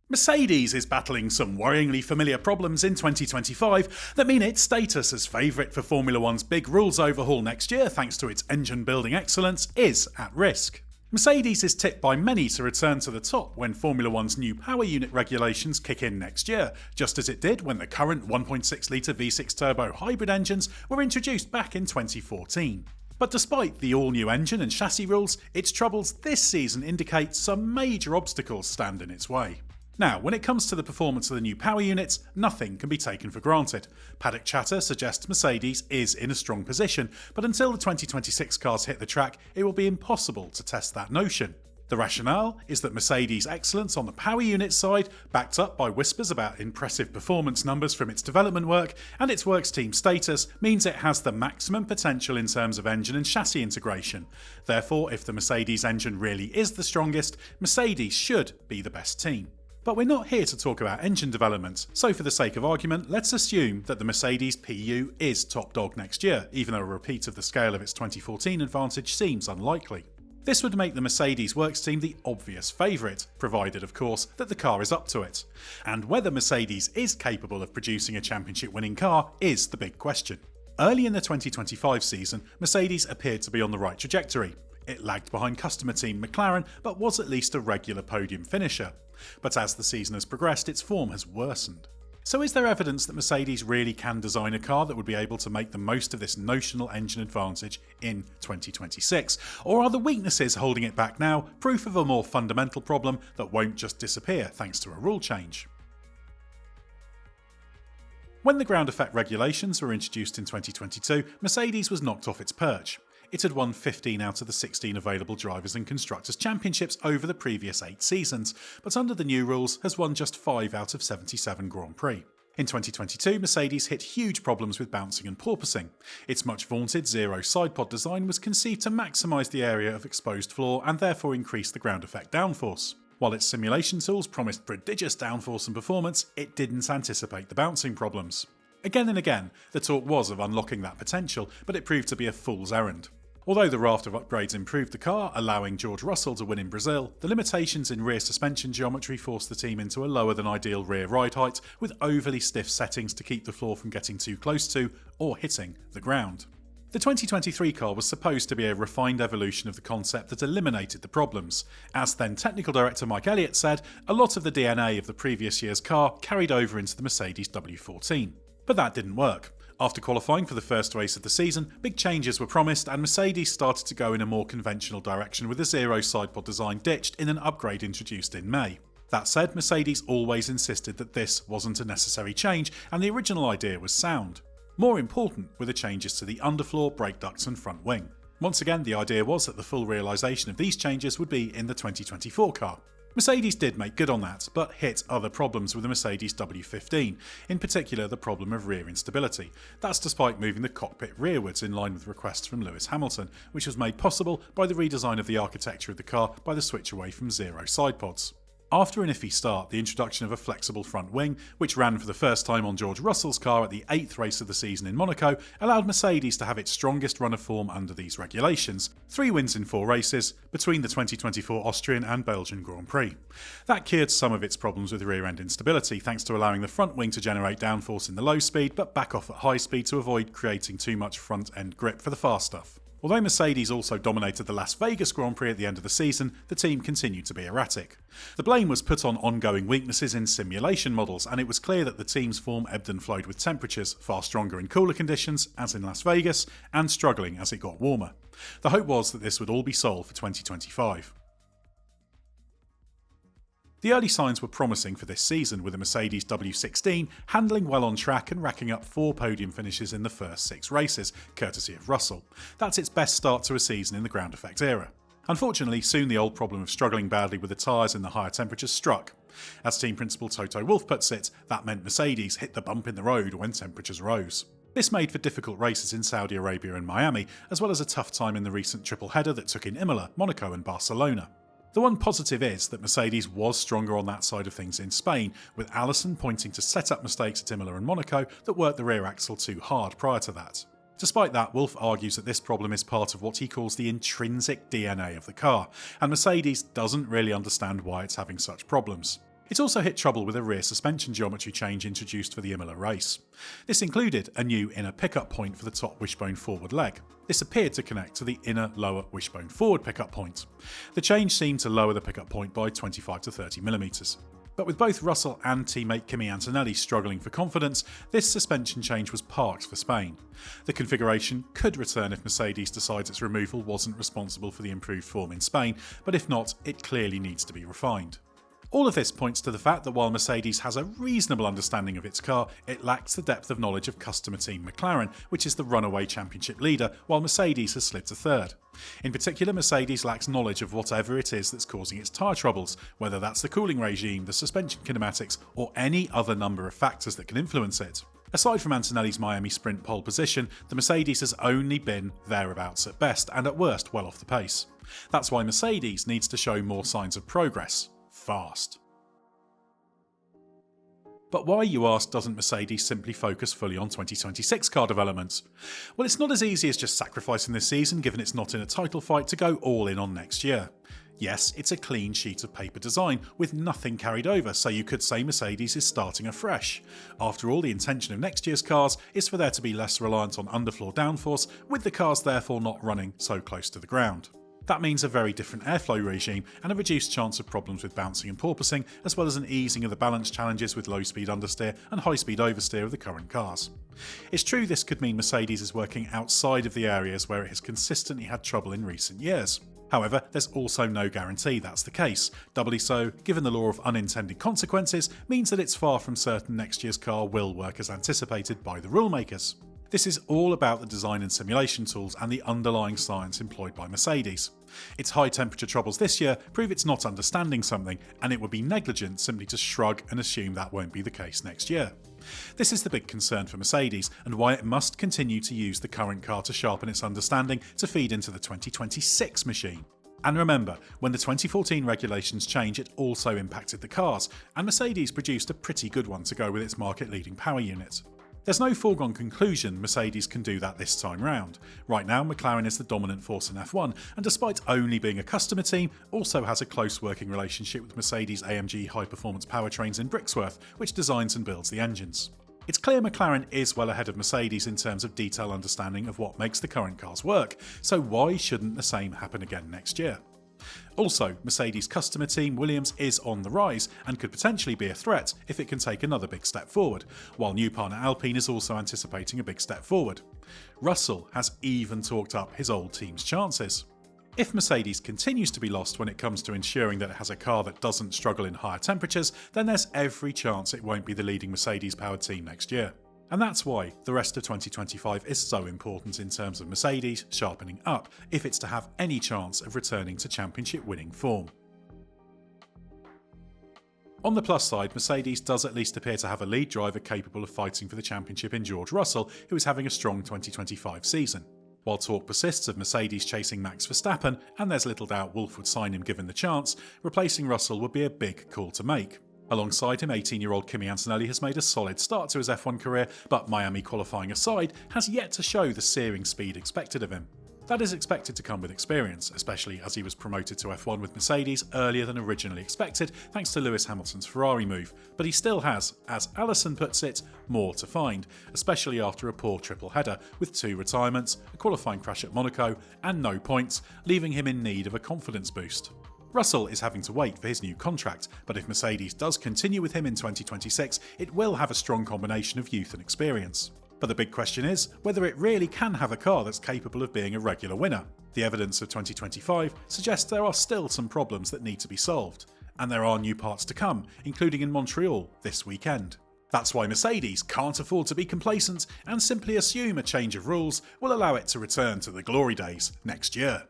Mercedes is battling some worryingly familiar problems in 2025 that mean its status as favourite for Formula One's big rules overhaul next year thanks to its engine building excellence is at risk. Mercedes is tipped by many to return to the top when Formula One's new power unit regulations kick in next year, just as it did when the current 1.6-litre V6 turbo hybrid engines were introduced back in 2014. But despite the all-new engine and chassis rules, its troubles this season indicate some major obstacles stand in its way. Now, when it comes to the performance of the new power units, nothing can be taken for granted. Paddock chatter suggests Mercedes is in a strong position, but until the 2026 cars hit the track, it will be impossible to test that notion. The rationale is that Mercedes' excellence on the power unit side, backed up by whispers about impressive performance numbers from its development work, and its works team status, means it has the maximum potential in terms of engine and chassis integration. Therefore, if the Mercedes engine really is the strongest, Mercedes should be the best team. But we're not here to talk about engine development, so for the sake of argument, let's assume that the Mercedes PU is top dog next year, even though a repeat of the scale of its 2014 advantage seems unlikely. This would make the Mercedes works team the obvious favourite, provided of course that the car is up to it. And whether Mercedes is capable of producing a championship winning car is the big question. Early in the 2025 season, Mercedes appeared to be on the right trajectory. It lagged behind customer team McLaren, but was at least a regular podium finisher. But as the season has progressed, its form has worsened. So is there evidence that Mercedes really can design a car that would be able to make the most of this notional engine advantage in 2026? Or are the weaknesses holding it back now proof of a more fundamental problem that won't just disappear thanks to a rule change? When the ground effect regulations were introduced in 2022, Mercedes was knocked off its perch. It had won 15 out of the 16 available Drivers' and Constructors' Championships over the previous 8 seasons, but under the new rules has won just 5 out of 77 Grand Prix. In 2022, Mercedes hit huge problems with bouncing and porpoising. Its much vaunted zero sidepod design was conceived to maximise the area of exposed floor and therefore increase the ground effect downforce. While its simulation tools promised prodigious downforce and performance, it didn't anticipate the bouncing problems. Again and again, the talk was of unlocking that potential, but it proved to be a fool's errand. Although the raft of upgrades improved the car, allowing George Russell to win in Brazil, the limitations in rear suspension geometry forced the team into a lower than ideal rear ride height, with overly stiff settings to keep the floor from getting too close to, or hitting, the ground. The 2023 car was supposed to be a refined evolution of the concept that eliminated the problems. As then technical director Mike Elliott said, a lot of the DNA of the previous year's car carried over into the Mercedes W14. But that didn't work. After qualifying for the first race of the season, big changes were promised and Mercedes started to go in a more conventional direction with the zero sidepod design ditched in an upgrade introduced in May. That said, Mercedes always insisted that this wasn't a necessary change and the original idea was sound. More important were the changes to the underfloor, brake ducts and front wing. Once again, the idea was that the full realisation of these changes would be in the 2024 car. Mercedes did make good on that, but hit other problems with the Mercedes W15, in particular the problem of rear instability. That's despite moving the cockpit rearwards in line with requests from Lewis Hamilton, which was made possible by the redesign of the architecture of the car by the switch away from zero sidepods. After an iffy start, the introduction of a flexible front wing, which ran for the first time on George Russell's car at the 8th race of the season in Monaco, allowed Mercedes to have its strongest run of form under these regulations. 3 wins in 4 races, between the 2024 Austrian and Belgian Grand Prix. That cured some of its problems with rear-end instability, thanks to allowing the front wing to generate downforce in the low speed, but back off at high speed to avoid creating too much front-end grip for the fast stuff. Although Mercedes also dominated the Las Vegas Grand Prix at the end of the season, the team continued to be erratic. The blame was put on ongoing weaknesses in simulation models, and it was clear that the team's form ebbed and flowed with temperatures, far stronger in cooler conditions, as in Las Vegas, and struggling as it got warmer. The hope was that this would all be solved for 2025. The early signs were promising for this season, with the Mercedes W16 handling well on track and racking up 4 podium finishes in the first 6 races, courtesy of Russell. That's its best start to a season in the ground effect era. Unfortunately, soon the old problem of struggling badly with the tyres in the higher temperatures struck. As team principal Toto Wolff puts it, that meant Mercedes hit the bump in the road when temperatures rose. This made for difficult races in Saudi Arabia and Miami, as well as a tough time in the recent triple header that took in Imola, Monaco and Barcelona. The one positive is that Mercedes was stronger on that side of things in Spain, with Allison pointing to setup mistakes at Imola and Monaco that worked the rear axle too hard prior to that. Despite that, Wolff argues that this problem is part of what he calls the intrinsic DNA of the car, and Mercedes doesn't really understand why it's having such problems. It also hit trouble with a rear suspension geometry change introduced for the Imola race. This included a new inner pickup point for the top wishbone forward leg. This appeared to connect to the inner lower wishbone forward pickup point. The change seemed to lower the pickup point by 25 to 30mm. But with both Russell and teammate Kimi Antonelli struggling for confidence, this suspension change was parked for Spain. The configuration could return if Mercedes decides its removal wasn't responsible for the improved form in Spain, but if not, it clearly needs to be refined. All of this points to the fact that while Mercedes has a reasonable understanding of its car, it lacks the depth of knowledge of customer team McLaren, which is the runaway championship leader, while Mercedes has slid to third. In particular, Mercedes lacks knowledge of whatever it is that's causing its tyre troubles, whether that's the cooling regime, the suspension kinematics, or any other number of factors that can influence it. Aside from Antonelli's Miami sprint pole position, the Mercedes has only been thereabouts at best, and at worst well off the pace. That's why Mercedes needs to show more signs of progress. Fast. But why, you ask, doesn't Mercedes simply focus fully on 2026 car development? Well, it's not as easy as just sacrificing this season, given it's not in a title fight, to go all in on next year. Yes, it's a clean sheet of paper design, with nothing carried over, so you could say Mercedes is starting afresh. After all, the intention of next year's cars is for there to be less reliance on underfloor downforce, with the cars therefore not running so close to the ground. That means a very different airflow regime and a reduced chance of problems with bouncing and porpoising, as well as an easing of the balance challenges with low-speed understeer and high-speed oversteer of the current cars. It's true this could mean Mercedes is working outside of the areas where it has consistently had trouble in recent years. However, there's also no guarantee that's the case. Doubly so, given the law of unintended consequences, means that it's far from certain next year's car will work as anticipated by the rule makers. This is all about the design and simulation tools and the underlying science employed by Mercedes. Its high temperature troubles this year prove it's not understanding something, and it would be negligent simply to shrug and assume that won't be the case next year. This is the big concern for Mercedes, and why it must continue to use the current car to sharpen its understanding to feed into the 2026 machine. And remember, when the 2014 regulations changed, it also impacted the cars, and Mercedes produced a pretty good one to go with its market-leading power unit. There's no foregone conclusion Mercedes can do that this time round. Right now, McLaren is the dominant force in F1, and despite only being a customer team, also has a close working relationship with Mercedes AMG high-performance powertrains in Brixworth, which designs and builds the engines. It's clear McLaren is well ahead of Mercedes in terms of detailed understanding of what makes the current cars work, so why shouldn't the same happen again next year? Also, Mercedes' customer team Williams is on the rise and could potentially be a threat if it can take another big step forward, while new partner Alpine is also anticipating a big step forward. Russell has even talked up his old team's chances. If Mercedes continues to be lost when it comes to ensuring that it has a car that doesn't struggle in higher temperatures, then there's every chance it won't be the leading Mercedes-powered team next year. And that's why the rest of 2025 is so important in terms of Mercedes sharpening up if it's to have any chance of returning to championship winning form. On the plus side, Mercedes does at least appear to have a lead driver capable of fighting for the championship in George Russell, who is having a strong 2025 season. While talk persists of Mercedes chasing Max Verstappen, and there's little doubt Wolff would sign him given the chance, replacing Russell would be a big call to make. Alongside him, 18-year-old Kimi Antonelli has made a solid start to his F1 career, but Miami qualifying aside, has yet to show the searing speed expected of him. That is expected to come with experience, especially as he was promoted to F1 with Mercedes earlier than originally expected thanks to Lewis Hamilton's Ferrari move, but he still has, as Allison puts it, more to find, especially after a poor triple header with 2 retirements, a qualifying crash at Monaco, and no points, leaving him in need of a confidence boost. Russell is having to wait for his new contract, but if Mercedes does continue with him in 2026, it will have a strong combination of youth and experience. But the big question is whether it really can have a car that's capable of being a regular winner. The evidence of 2025 suggests there are still some problems that need to be solved, and there are new parts to come, including in Montreal this weekend. That's why Mercedes can't afford to be complacent and simply assume a change of rules will allow it to return to the glory days next year.